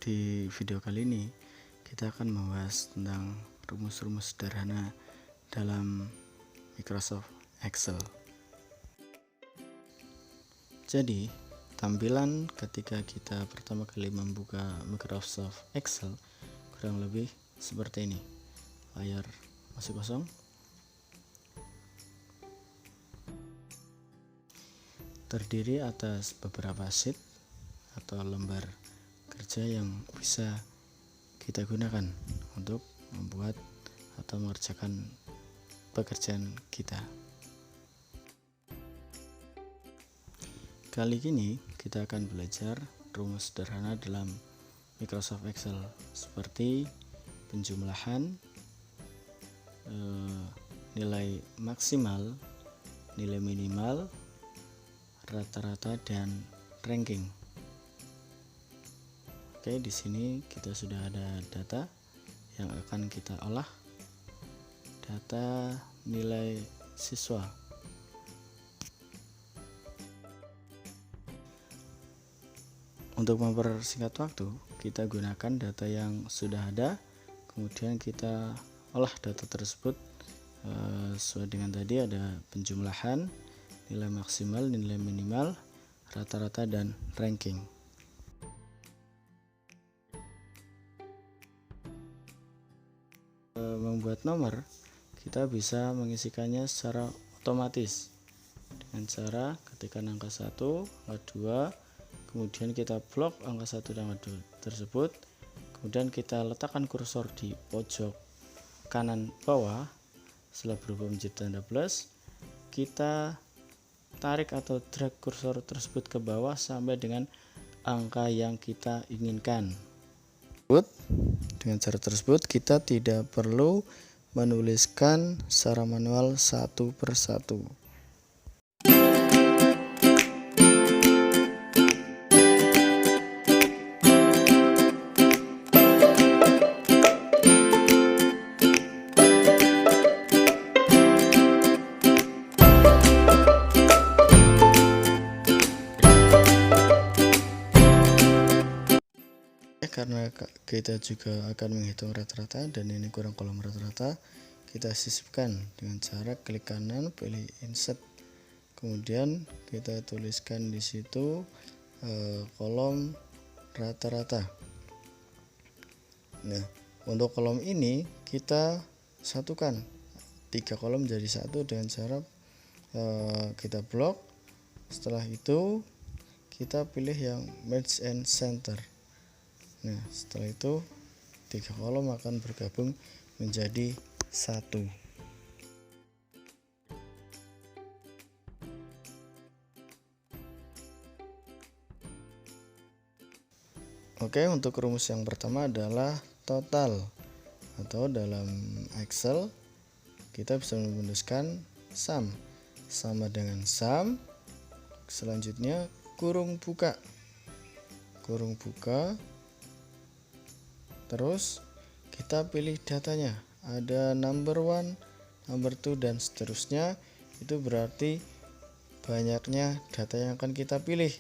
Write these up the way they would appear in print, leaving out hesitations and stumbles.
Di video kali ini kita akan membahas tentang rumus-rumus sederhana dalam Microsoft Excel. Jadi, tampilan ketika kita pertama kali membuka Microsoft Excel kurang lebih seperti ini. Layar masih kosong. Terdiri atas beberapa sheet atau lembar kerja yang bisa kita gunakan untuk membuat atau mengerjakan pekerjaan kita. Kali ini kita akan belajar rumus sederhana dalam Microsoft Excel seperti penjumlahan, nilai maksimal, nilai minimal, rata-rata, dan ranking. Oke, di sini kita sudah ada data yang akan kita olah. Data nilai siswa. Untuk mempersingkat waktu, kita gunakan data yang sudah ada, kemudian kita olah data tersebut sesuai dengan tadi, ada penjumlahan, nilai maksimal, nilai minimal, rata-rata, dan ranking. Membuat nomor, kita bisa mengisikannya secara otomatis dengan cara ketikkan angka 1, angka 2, kemudian kita blok angka 1 dan angka 2 tersebut, kemudian kita letakkan kursor di pojok kanan bawah. Setelah berubah menjadi tanda plus, kita tarik atau drag kursor tersebut ke bawah sampai dengan angka yang kita inginkan. Dengan cara tersebut kita tidak perlu menuliskan secara manual satu persatu. Karena kita juga akan menghitung rata-rata dan ini kurang kolom rata-rata, kita sisipkan dengan cara klik kanan, pilih insert, kemudian kita tuliskan di situ kolom rata-rata. Nah, untuk kolom ini kita satukan 3 kolom jadi satu dengan cara kita blok. Setelah itu kita pilih yang merge and center. Nah, setelah itu 3 kolom akan bergabung menjadi 1. Oke, untuk rumus yang pertama adalah total, atau dalam Excel kita bisa menuliskan sum sama dengan sum, selanjutnya kurung buka, terus kita pilih datanya, ada number 1, number 2, dan seterusnya. Itu berarti banyaknya data yang akan kita pilih.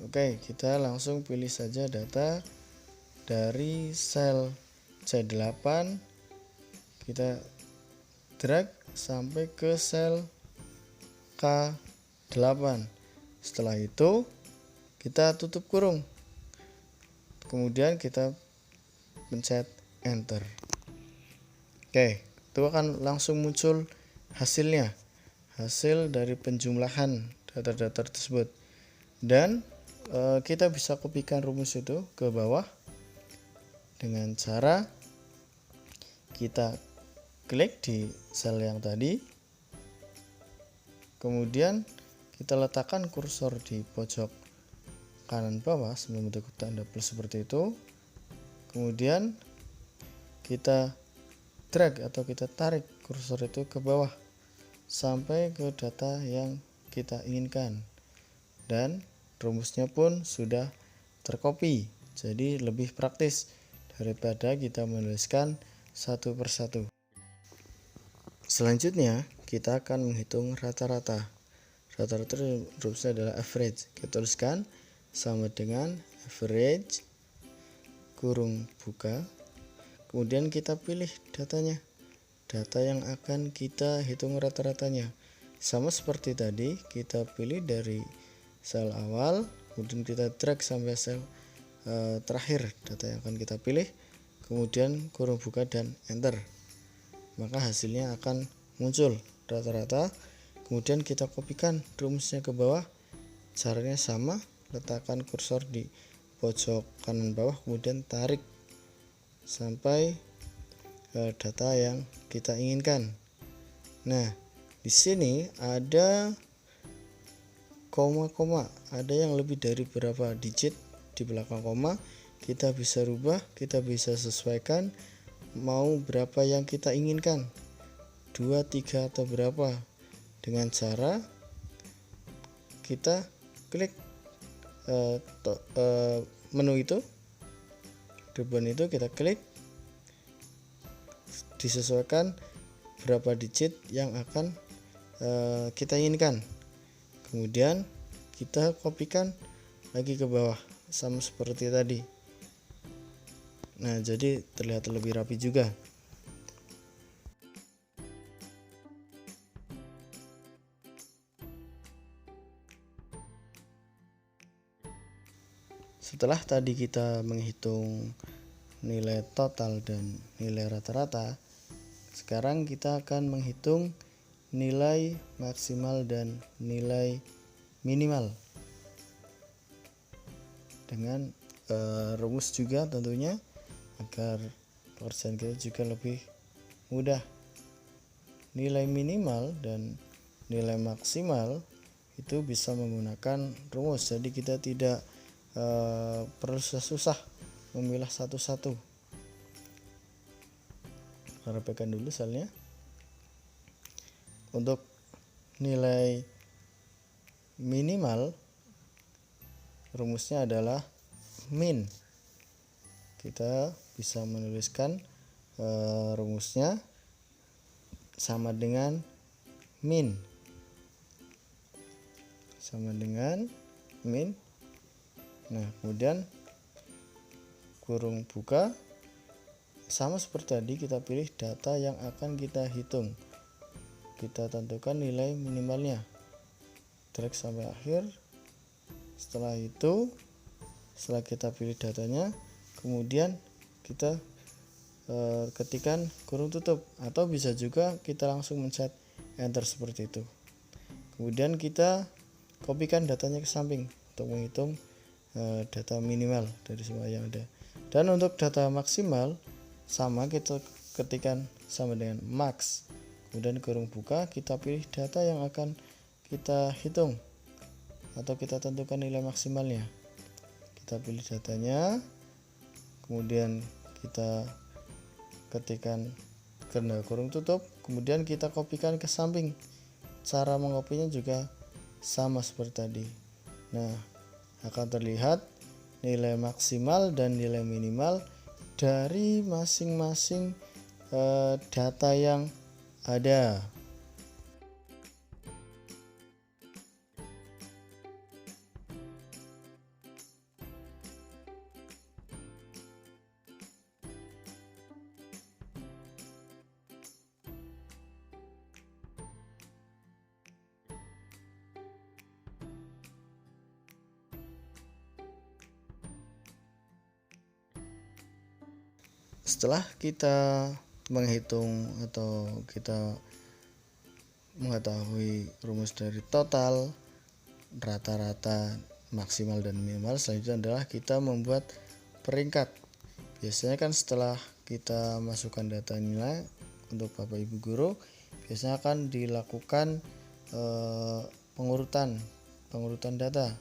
Oke, kita langsung pilih saja data dari sel C8, kita drag sampai ke sel K8. Setelah itu kita tutup kurung, kemudian kita pencet enter. Oke, itu akan langsung muncul hasilnya, hasil dari penjumlahan data-data tersebut. Dan kita bisa kopikan rumus itu ke bawah dengan cara kita klik di sel yang tadi, kemudian kita letakkan kursor di pojok kanan bawah sebelum membentuk tanda plus seperti itu. Kemudian kita drag atau kita tarik kursor itu ke bawah sampai ke data yang kita inginkan, dan rumusnya pun sudah tercopy. Jadi lebih praktis daripada kita menuliskan satu persatu. Selanjutnya kita akan menghitung rata-rata. Rata-rata rumusnya adalah average. Kita tuliskan sama dengan average kurung buka, kemudian kita pilih datanya, data yang akan kita hitung rata-ratanya. Sama seperti tadi, kita pilih dari sel awal, kemudian kita drag sampai sel terakhir data yang akan kita pilih, kemudian kurung buka dan enter, maka hasilnya akan muncul rata-rata. Kemudian kita kopikan rumusnya ke bawah. Caranya sama, letakkan kursor di pojok kanan bawah, kemudian tarik sampai data yang kita inginkan. Nah, di sini ada koma-koma, ada yang lebih dari berapa digit di belakang koma. Kita bisa rubah, kita bisa sesuaikan mau berapa yang kita inginkan, 2, 3 atau berapa, dengan cara kita klik menu itu, ribbon itu kita klik, disesuaikan berapa digit yang akan kita inginkan, kemudian kita kopikan lagi ke bawah sama seperti tadi. Nah, jadi terlihat lebih rapi juga. Setelah tadi kita menghitung nilai total dan nilai rata-rata, sekarang kita akan menghitung nilai maksimal dan nilai minimal dengan rumus juga tentunya, agar pekerjaan kita juga lebih mudah. Nilai minimal dan nilai maksimal itu bisa menggunakan rumus, jadi kita tidak perlu susah memilah satu-satu. Rapikan dulu selnya. Untuk nilai minimal rumusnya adalah min. Kita bisa menuliskan rumusnya sama dengan min, Nah, kemudian kurung buka, sama seperti tadi, kita pilih data yang akan kita hitung, kita tentukan nilai minimalnya, drag sampai akhir. Setelah itu, setelah kita pilih datanya, kemudian kita ketikkan kurung tutup, atau bisa juga kita langsung mencet enter seperti itu. Kemudian kita kopikan datanya ke samping untuk menghitung data minimal dari semua yang ada. Dan untuk data maksimal sama, kita ketikkan sama dengan max, kemudian kurung buka, kita pilih data yang akan kita hitung atau kita tentukan nilai maksimalnya. Kita pilih datanya, kemudian kita ketikkan karena kurung tutup, kemudian kita kopikan ke samping. Cara mengopinya juga sama seperti tadi. Nah, akan terlihat nilai maksimal dan nilai minimal dari masing-masing data yang ada. Setelah kita menghitung atau kita mengetahui rumus dari total, rata-rata, maksimal dan minimal, selanjutnya adalah kita membuat peringkat. Biasanya kan setelah kita masukkan data nilai untuk Bapak Ibu guru, biasanya akan dilakukan pengurutan data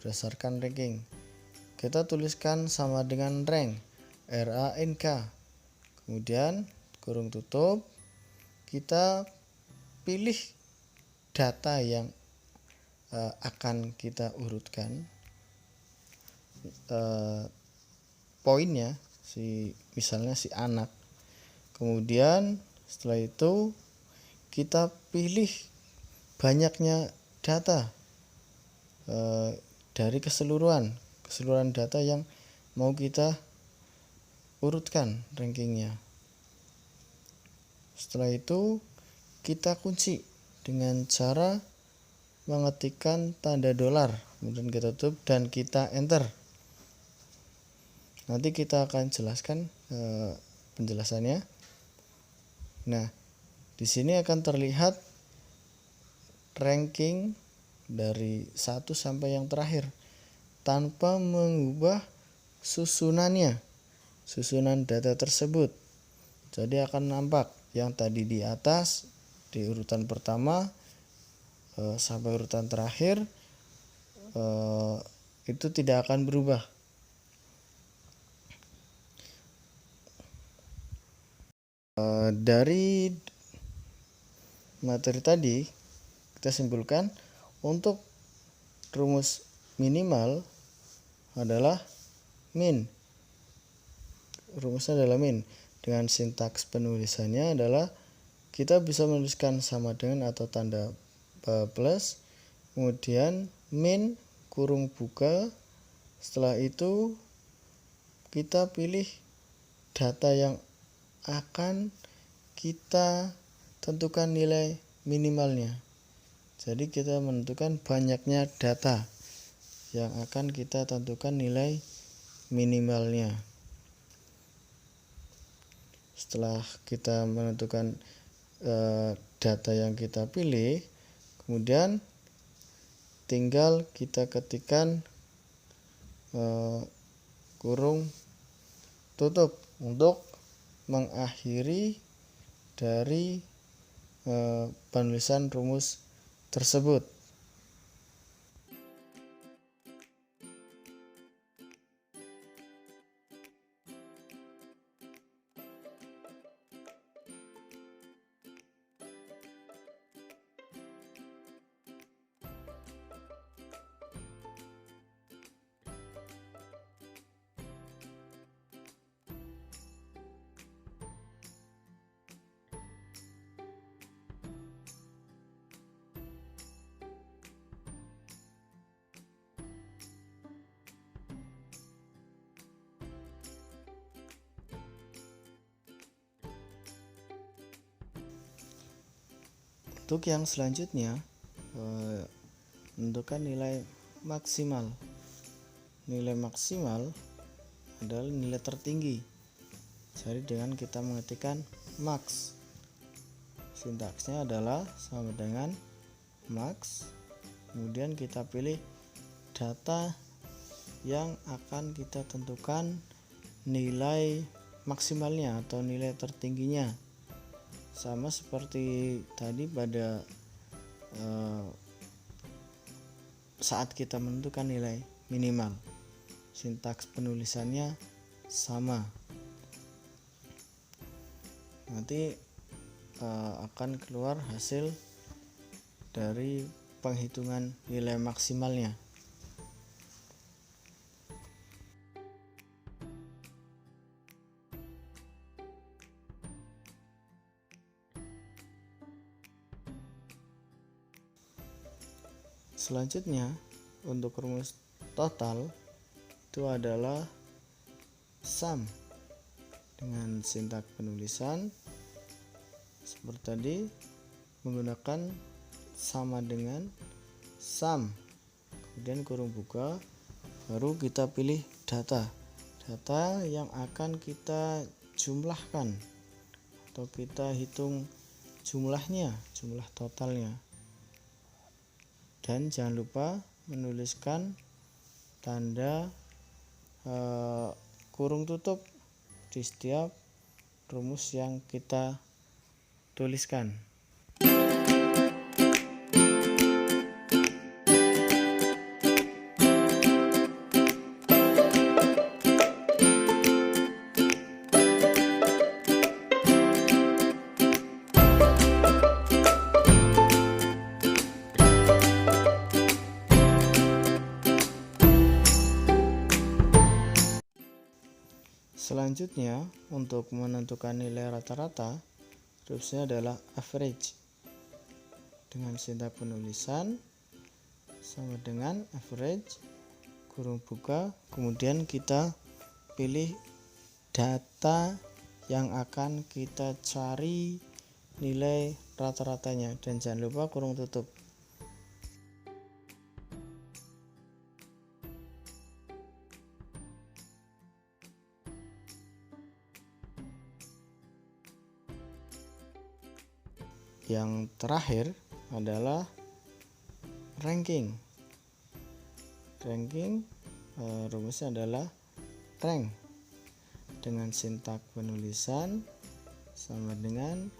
berdasarkan ranking. Kita tuliskan sama dengan rank, RANK, kemudian kurung tutup, kita pilih data yang akan kita urutkan poinnya, misalnya si anak. Kemudian setelah itu kita pilih banyaknya data dari keseluruhan data yang mau kita urutkan rankingnya. Setelah itu kita kunci dengan cara mengetikkan tanda dolar, kemudian kita tutup dan kita enter. Nanti kita akan jelaskan penjelasannya. Nah, di sini akan terlihat ranking dari 1 sampai yang terakhir tanpa mengubah susunan data tersebut. Jadi akan nampak yang tadi di atas di urutan pertama sampai urutan terakhir itu tidak akan berubah. Dari materi tadi kita simpulkan untuk rumus minimal adalah min. Rumusnya adalah min. Dengan sintaks penulisannya adalah kita bisa menuliskan sama dengan atau tanda plus, kemudian min kurung buka. Setelah itu kita pilih data yang akan kita tentukan nilai minimalnya. Jadi kita menentukan banyaknya data yang akan kita tentukan nilai minimalnya. Setelah kita menentukan data yang kita pilih, kemudian tinggal kita ketikkan kurung tutup untuk mengakhiri dari penulisan rumus tersebut. Untuk yang selanjutnya menentukan nilai maksimal. Nilai maksimal adalah nilai tertinggi. Jadi dengan kita mengetikkan max, sintaksnya adalah sama dengan max, kemudian kita pilih data yang akan kita tentukan nilai maksimalnya atau nilai tertingginya. Sama seperti tadi pada saat kita menentukan nilai minimal, sintaks penulisannya sama. Nanti akan keluar hasil dari penghitungan nilai maksimalnya. Selanjutnya untuk rumus total itu adalah sum dengan sintaks penulisan seperti tadi menggunakan sama dengan sum, kemudian kurung buka, baru kita pilih data yang akan kita jumlahkan atau kita hitung jumlahnya, jumlah totalnya. Dan jangan lupa menuliskan tanda kurung tutup di setiap rumus yang kita tuliskan. Selanjutnya untuk menentukan nilai rata-rata, rumusnya adalah average dengan sintaks penulisan sama dengan average kurung buka, kemudian kita pilih data yang akan kita cari nilai rata-ratanya, dan jangan lupa kurung tutup. Yang terakhir adalah ranking. Rumusnya adalah rank dengan sintak penulisan sama dengan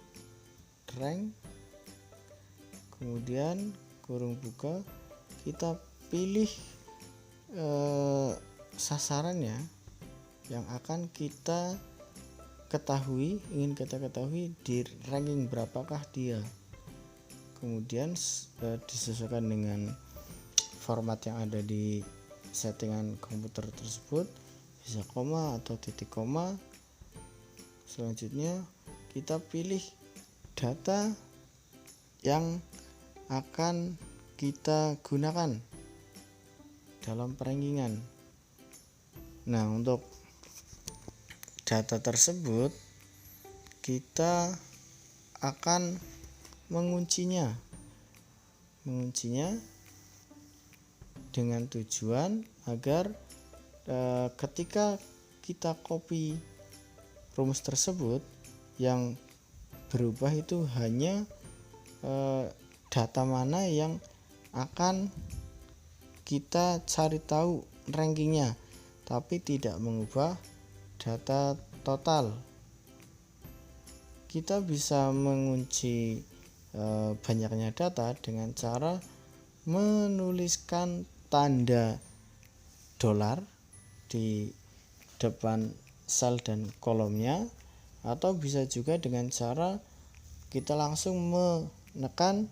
rank, kemudian kurung buka, kita pilih sasarannya yang akan kita ingin kita ketahui di ranking berapakah dia. Kemudian disesuaikan dengan format yang ada di settingan komputer tersebut, bisa koma atau titik koma. Selanjutnya kita pilih data yang akan kita gunakan dalam perankingan. Nah, untuk data tersebut kita akan menguncinya dengan tujuan agar ketika kita copy rumus tersebut, yang berubah itu hanya data mana yang akan kita cari tahu rankingnya, tapi tidak mengubah data total. Kita bisa mengunci banyaknya data dengan cara menuliskan tanda dolar di depan sel dan kolomnya, atau bisa juga dengan cara kita langsung menekan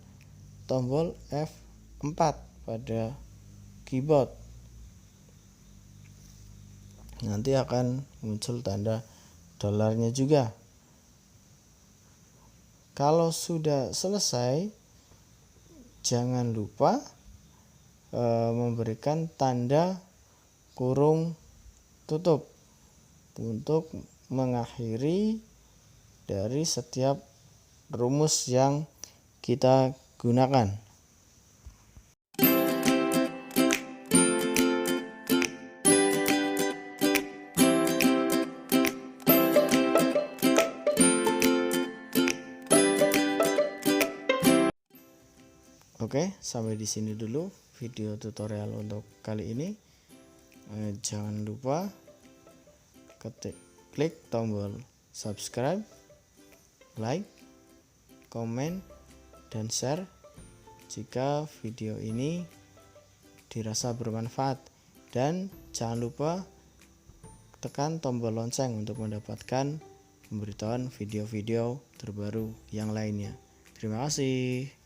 tombol F4 pada keyboard. Nanti akan muncul tanda dolarnya juga. Kalau sudah selesai, jangan lupa memberikan tanda kurung tutup untuk mengakhiri dari setiap rumus yang kita gunakan. Oke, sampai di sini dulu video tutorial untuk kali ini. Jangan lupa klik tombol subscribe, like, komen, dan share jika video ini dirasa bermanfaat, dan jangan lupa tekan tombol lonceng untuk mendapatkan pemberitahuan video-video terbaru yang lainnya. Terima kasih.